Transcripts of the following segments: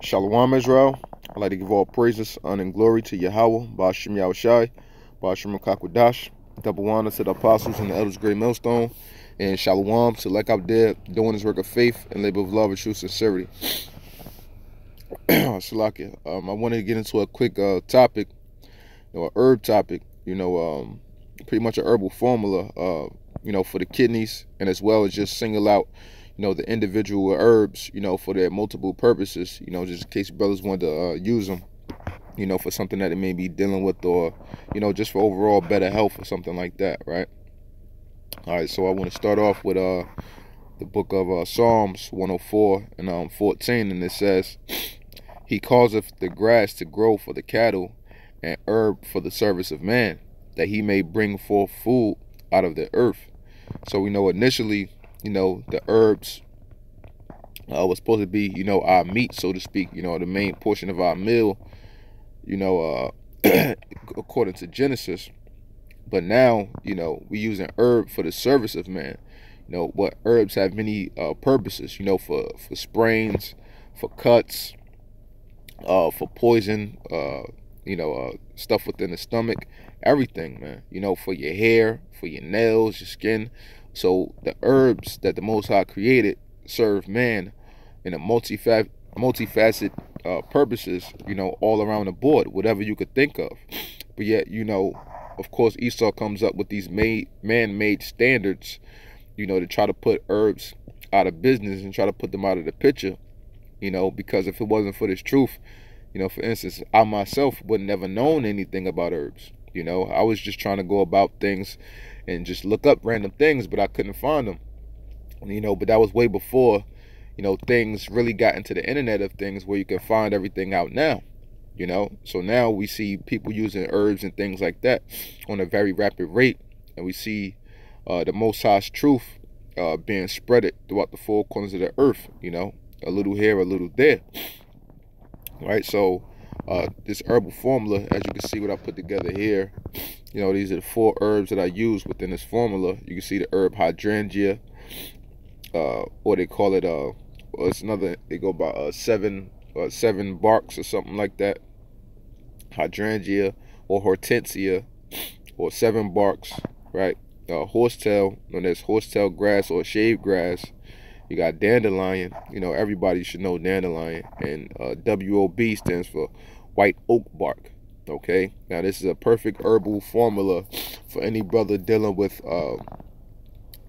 Shalom Israel. I'd like to give all praises, honor, and glory to Yahweh, Ba'ashim Yahushai, Ba'ashim Kakwadash, double honor to the apostles and the elders, great millstone, and Shalom to like out there doing this work of faith and labor of love and true sincerity. Shalakia. I wanted to get into a quick topic, a herb topic, pretty much a herbal formula, for the kidneys, and as well as just single out the individual herbs, for their multiple purposes, just in case brothers want to use them, for something that they may be dealing with, or, just for overall better health or something like that, right? All right, so I want to start off with the book of Psalms 104 and 14, and it says, "He causeth the grass to grow for the cattle, and herb for the service of man, that he may bring forth food out of the earth." So we know initially, the herbs was supposed to be, our meat, so to speak, the main portion of our meal, according to Genesis. But now, we use an herb for the service of man. What herbs have many purposes, for sprains, for cuts, for poison, stuff within the stomach, everything, man, for your hair, for your nails, your skin. So the herbs that the Most High created serve man in a multifaceted purposes, all around the board, whatever you could think of. But yet, of course, Esau comes up with these man-made standards, to try to put herbs out of business and try to put them out of the picture, because if it wasn't for this truth, for instance, I myself would never known anything about herbs. I was just trying to go about things and just look up random things, but I couldn't find them. But that was way before, things really got into the internet of things where you can find everything out now. So now we see people using herbs and things like that on a very rapid rate, and we see the Most High's truth being spreaded throughout the four corners of the earth. A little here, a little there. Right, so this herbal formula, as you can see what I put together here, these are the 4 herbs that I use within this formula. You can see the herb hydrangea, or they call it it's another, they go by seven barks or something like that. Hydrangea or hortensia, or 7 barks, right? Horsetail, known as horsetail grass or shaved grass. You got dandelion, everybody should know dandelion, and WOB stands for white oak bark. Okay, now this is a perfect herbal formula for any brother dealing with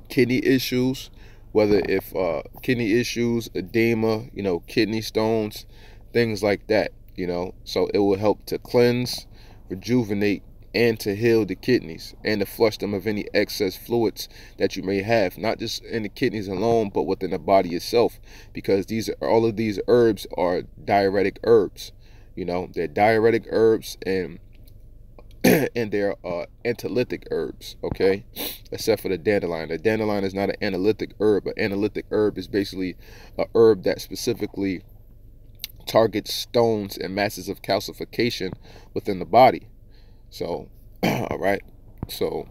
kidney issues, whether if kidney issues, edema, kidney stones, things like that, so it will help to cleanse, rejuvenate, and to heal the kidneys, and to flush them of any excess fluids that you may have, not just in the kidneys alone, but within the body itself, because all of these herbs are diuretic herbs. They're diuretic herbs, and they're analytic herbs, okay, except for the dandelion. The dandelion is not an analytic herb. An analytic herb is basically a herb that specifically targets stones and masses of calcification within the body. So, all right, so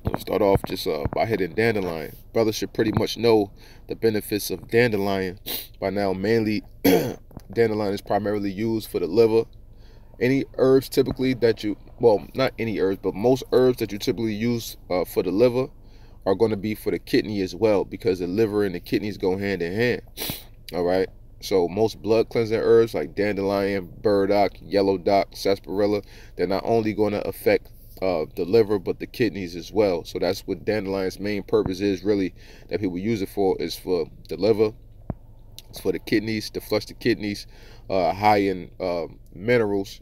let's start off just by hitting dandelion. Brothers should pretty much know the benefits of dandelion by now. Mainly, dandelion is primarily used for the liver. Any herbs typically that you, well, not any herbs, but most herbs that you typically use for the liver are going to be for the kidney as well, because the liver and the kidneys go hand in hand. All right. So most blood cleansing herbs like dandelion, burdock, yellow dock, sarsaparilla, they're not only going to affect the liver, but the kidneys as well. So that's what dandelion's main purpose is, really, that people use it for, is for the liver. It's for the kidneys, to flush the kidneys, high in minerals.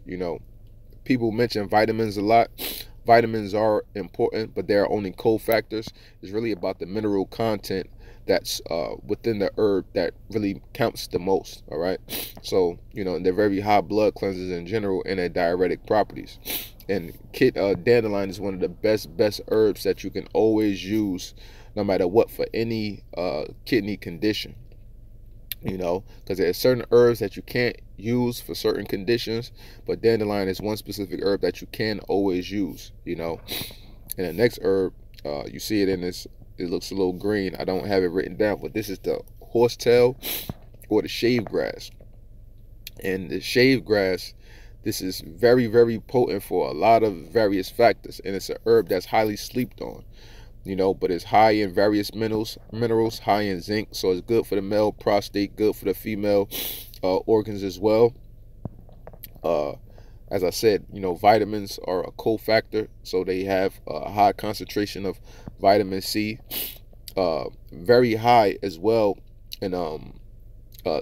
People mention vitamins a lot. Vitamins are important, but they're only cofactors. It's really about the mineral content that's within the herb that really counts the most. All right, so they're very high blood cleansers in general, and their diuretic properties. And dandelion is one of the best herbs that you can always use, no matter what, for any kidney condition. Because there are certain herbs that you can't use for certain conditions, but dandelion is one specific herb that you can always use. And the next herb, you see it in this, it looks a little green. I don't have it written down, but this is the horsetail or the shave grass. And the shave grass, this is very, very potent for a lot of various factors, and it's a herb that's highly slept on, but it's high in various minerals, high in zinc, so it's good for the male prostate, good for the female organs as well. As I said, vitamins are a cofactor, so they have a high concentration of vitamin C, very high as well in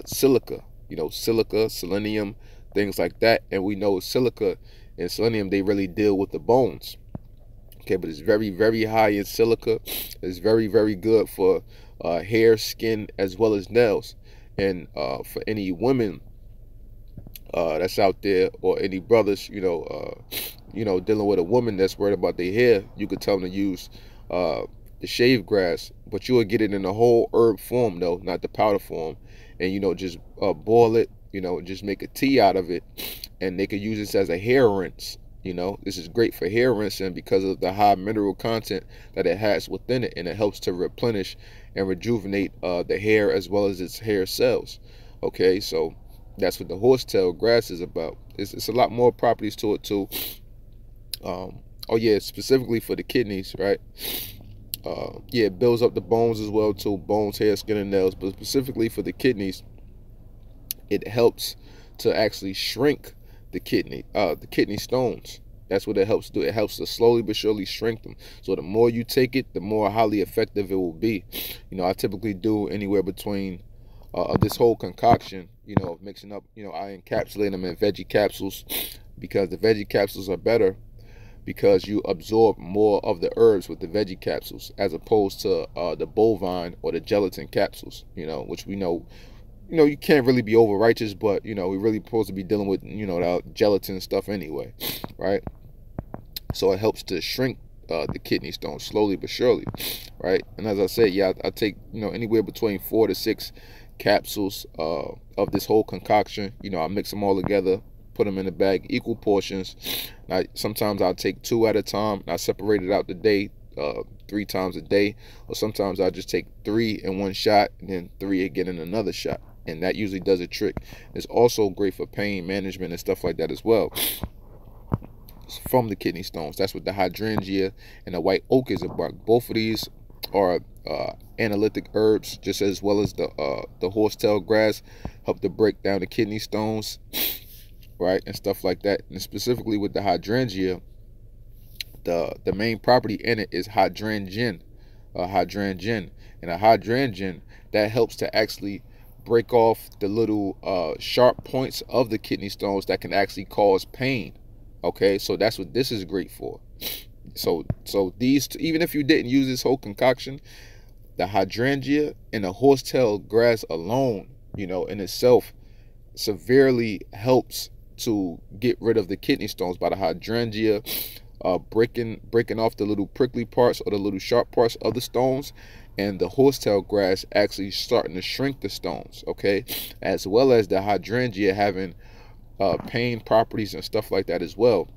silica, silica, selenium, things like that. And we know silica and selenium, they really deal with the bones. Okay, but it's very, very high in silica. It's very, very good for hair, skin, as well as nails. And for any women that's out there, or any brothers, dealing with a woman that's worried about their hair, you could tell them to use the shave grass, but you will get it in the whole herb form though, not the powder form. And just boil it, just make a tea out of it, and they could use this as a hair rinse. This is great for hair rinsing because of the high mineral content that it has within it, and it helps to replenish and rejuvenate the hair as well as its hair cells. Okay, so that's what the horsetail grass is about. It's a lot more properties to it too. Oh yeah, specifically for the kidneys, right? Yeah, it builds up the bones as well too, bones, hair, skin, and nails. But specifically for the kidneys, it helps to actually shrink the kidney stones. That's what it helps do. It helps to slowly but surely shrink them. So the more you take it, the more highly effective it will be. I typically do anywhere between this whole concoction, mixing up, I encapsulate them in veggie capsules, because the veggie capsules are better because you absorb more of the herbs with the veggie capsules as opposed to the bovine or the gelatin capsules, which we know, you can't really be over righteous, but we're really supposed to be dealing with the gelatin stuff anyway, right? So it helps to shrink the kidney stones slowly but surely, right? And as I said, yeah, I take anywhere between 4 to 6 capsules of this whole concoction. I mix them all together, put them in a bag, equal portions. Sometimes I'll take 2 at a time, and I separate it out the day, 3 times a day, or sometimes I'll just take 3 in one shot and then 3 again in another shot, and that usually does a trick. It's also great for pain management and stuff like that as well from the kidney stones. That's what the hydrangea and the white oak is about. Both of these are analytic herbs, just as well as the horsetail grass help to break down the kidney stones, right, and stuff like that. And specifically with the hydrangea, the main property in it is hydrangin, and a hydrangin that helps to actually break off the little sharp points of the kidney stones that can actually cause pain. Okay, so that's what this is great for. So these, even if you didn't use this whole concoction, the hydrangea and the horsetail grass alone, in itself severely helps to get rid of the kidney stones by the hydrangea breaking off the little prickly parts or the little sharp parts of the stones, and the horsetail grass actually starting to shrink the stones, okay, as well as the hydrangea having pain properties and stuff like that as well.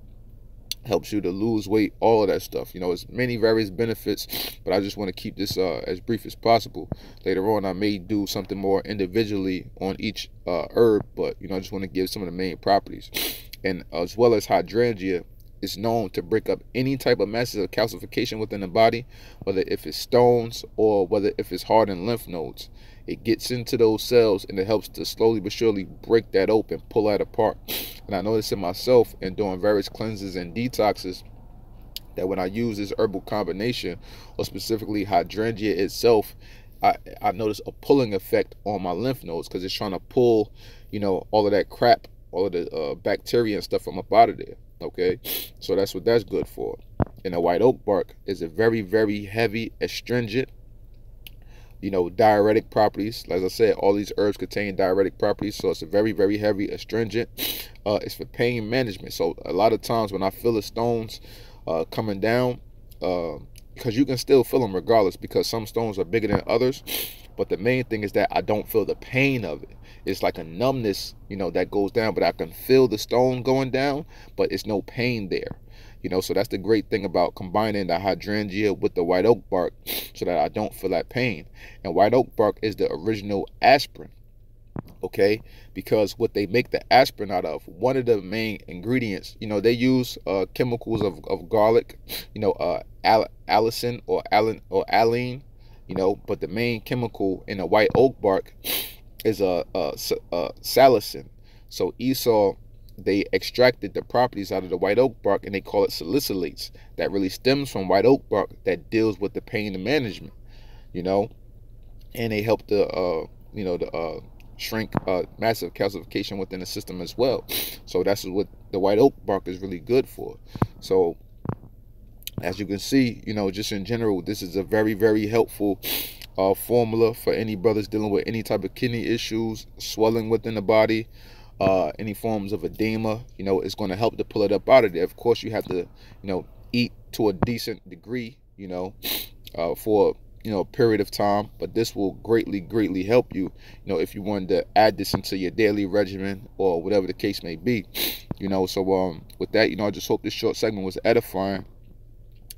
Helps you to lose weight, all of that stuff. It's many various benefits, but I just want to keep this as brief as possible. Later on, I may do something more individually on each herb, but I just want to give some of the main properties. And as well as hydrangea is known to break up any type of massive calcification within the body, whether if it's stones or whether if it's hardened lymph nodes. It gets into those cells, and it helps to slowly but surely break that open, pull that apart. And I noticed in myself and doing various cleanses and detoxes that when I use this herbal combination, or specifically hydrangea itself, I notice a pulling effect on my lymph nodes, because it's trying to pull, all of that crap, all of the bacteria and stuff from up out of there. Okay, so that's what that's good for. And the white oak bark is a very, very heavy astringent, diuretic properties. As I said, all these herbs contain diuretic properties, so it's a very, very heavy astringent. It's for pain management. So a lot of times when I feel the stones coming down, because you can still feel them regardless, because some stones are bigger than others, but the main thing is that I don't feel the pain of it. It's like a numbness, that goes down, but I can feel the stone going down, but it's no pain there. So that's the great thing about combining the hydrangea with the white oak bark, so that I don't feel that pain. And white oak bark is the original aspirin. Okay, because what they make the aspirin out of, one of the main ingredients, they use chemicals of garlic, allicin or alline, but the main chemical in the white oak bark is a salicin. So Esau, they extracted the properties out of the white oak bark and they call it salicylates, that really stems from white oak bark, that deals with the pain management, you know and they help the shrink massive calcification within the system as well. So that's what the white oak bark is really good for. So as you can see, just in general, this is a very, very helpful formula for any brothers dealing with any type of kidney issues, swelling within the body, any forms of edema. It's going to help to pull it up out of there. Of course, you have to eat to a decent degree, for a period of time, but this will greatly help you, if you wanted to add this into your daily regimen or whatever the case may be. So with that, I just hope this short segment was edifying.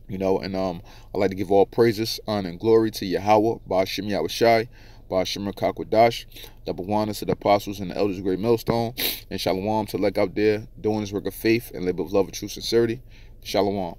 And I'd like to give all praises, honor, and glory to Yahweh, Ba'ashim Yahushai, Ba'ashim Kakwadash, double honors to the apostles and the elders of Great Millstone, and shalom to like out there doing this work of faith and live with love and true sincerity. Shalom.